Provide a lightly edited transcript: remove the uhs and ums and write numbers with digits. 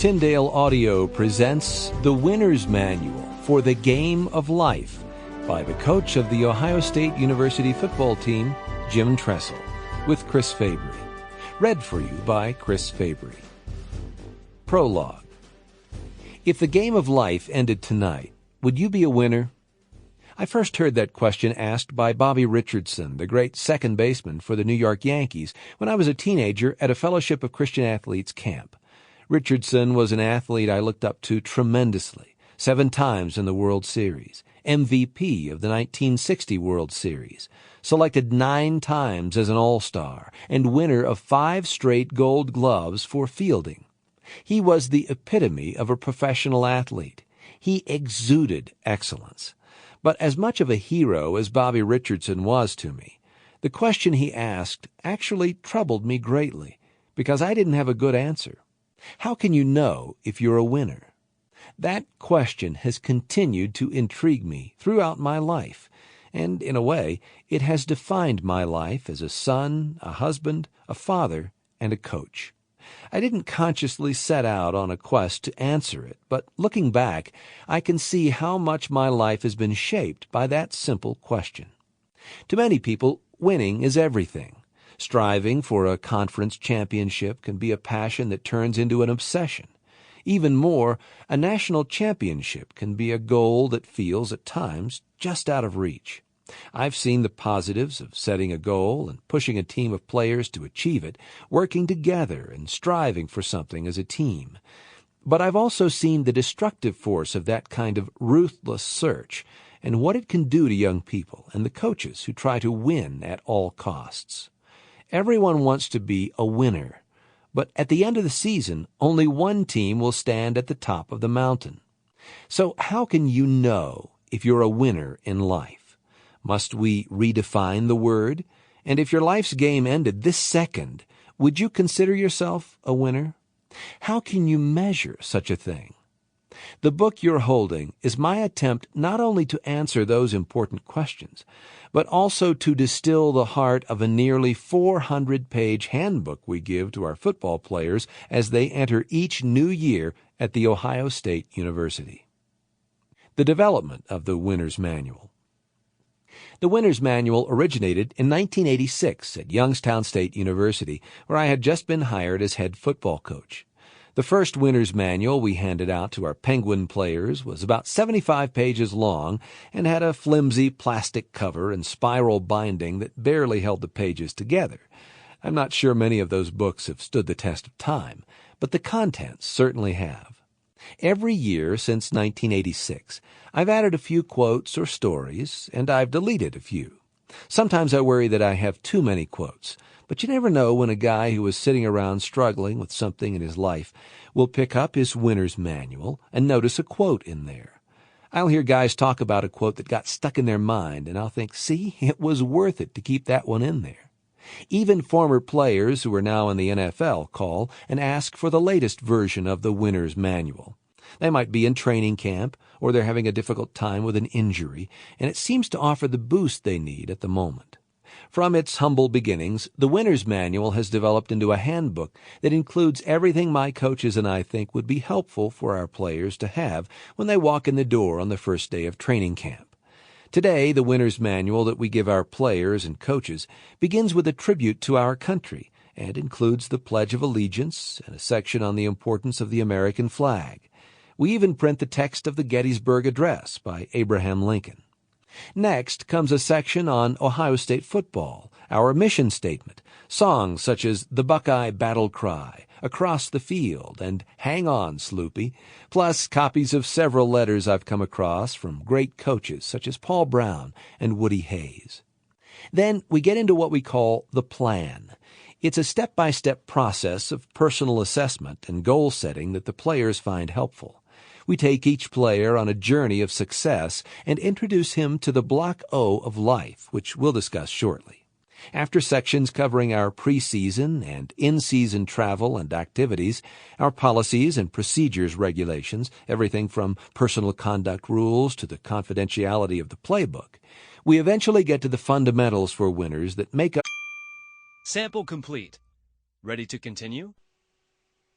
Tyndale Audio presents The Winner's Manual for the Game of Life by the coach of the Ohio State University football team, Jim Tressel, with Chris Fabry. Read for you by Chris Fabry. Prologue. If the game of life ended tonight, would you be a winner? I first heard that question asked by Bobby Richardson, the great second baseman for the New York Yankees, when I was a teenager at a Fellowship of Christian Athletes camp. Richardson was an athlete I looked up to tremendously, 7 times in the World Series, MVP of the 1960 World Series, selected 9 times as an All-Star, and winner of 5 straight Gold Gloves for fielding. He was the epitome of a professional athlete. He exuded excellence. But as much of a hero as Bobby Richardson was to me, the question he asked actually troubled me greatly, because I didn't have a good answer. How can you know if you're a winner? That question has continued to intrigue me throughout my life, and in a way, it has defined my life as a son, a husband, a father, and a coach. I didn't consciously set out on a quest to answer it, but looking back, I can see how much my life has been shaped by that simple question. To many people, winning is everything. Striving for a conference championship can be a passion that turns into an obsession. Even more, a national championship can be a goal that feels at times just out of reach. I've seen the positives of setting a goal and pushing a team of players to achieve it, working together and striving for something as a team. But I've also seen the destructive force of that kind of ruthless search and what it can do to young people and the coaches who try to win at all costs. Everyone wants to be a winner, but at the end of the season, only one team will stand at the top of the mountain. So how can you know if you're a winner in life? Must we redefine the word? And if your life's game ended this second, would you consider yourself a winner? How can you measure such a thing? The book you're holding is my attempt not only to answer those important questions, but also to distill the heart of a nearly 400-page handbook we give to our football players as they enter each new year at The Ohio State University. The development of the Winner's Manual. The Winner's Manual originated in 1986 at Youngstown State University, where I had just been hired as head football coach. The first Winner's Manual we handed out to our Penguin players was about 75 pages long and had a flimsy plastic cover and spiral binding that barely held the pages together. I'm not sure many of those books have stood the test of time, but the contents certainly have. Every year since 1986, I've added a few quotes or stories, and I've deleted a few. Sometimes I worry that I have too many quotes, but you never know when a guy who is sitting around struggling with something in his life will pick up his Winner's Manual and notice a quote in there. I'll hear guys talk about a quote that got stuck in their mind, and I'll think, see, it was worth it to keep that one in there. Even former players who are now in the NFL call and ask for the latest version of the Winner's Manual. They might be in training camp, or they're having a difficult time with an injury, and it seems to offer the boost they need at the moment. From its humble beginnings, the Winner's Manual has developed into a handbook that includes everything my coaches and I think would be helpful for our players to have when they walk in the door on the first day of training camp. Today, the Winner's Manual that we give our players and coaches begins with a tribute to our country and includes the Pledge of Allegiance and a section on the importance of the American flag. We even print the text of the Gettysburg Address by Abraham Lincoln. Next comes a section on Ohio State football, our mission statement, songs such as the Buckeye Battle Cry, Across the Field, and Hang On, Sloopy, plus copies of several letters I've come across from great coaches such as Paul Brown and Woody Hayes. Then we get into what we call the plan. It's a step-by-step process of personal assessment and goal setting that the players find helpful. We take each player on a journey of success and introduce him to the Block O of life, which we'll discuss shortly. After sections covering our preseason and in-season travel and activities, our policies and procedures regulations, everything from personal conduct rules to the confidentiality of the playbook, we eventually get to the fundamentals for winners that make up. Sample complete. Ready to continue?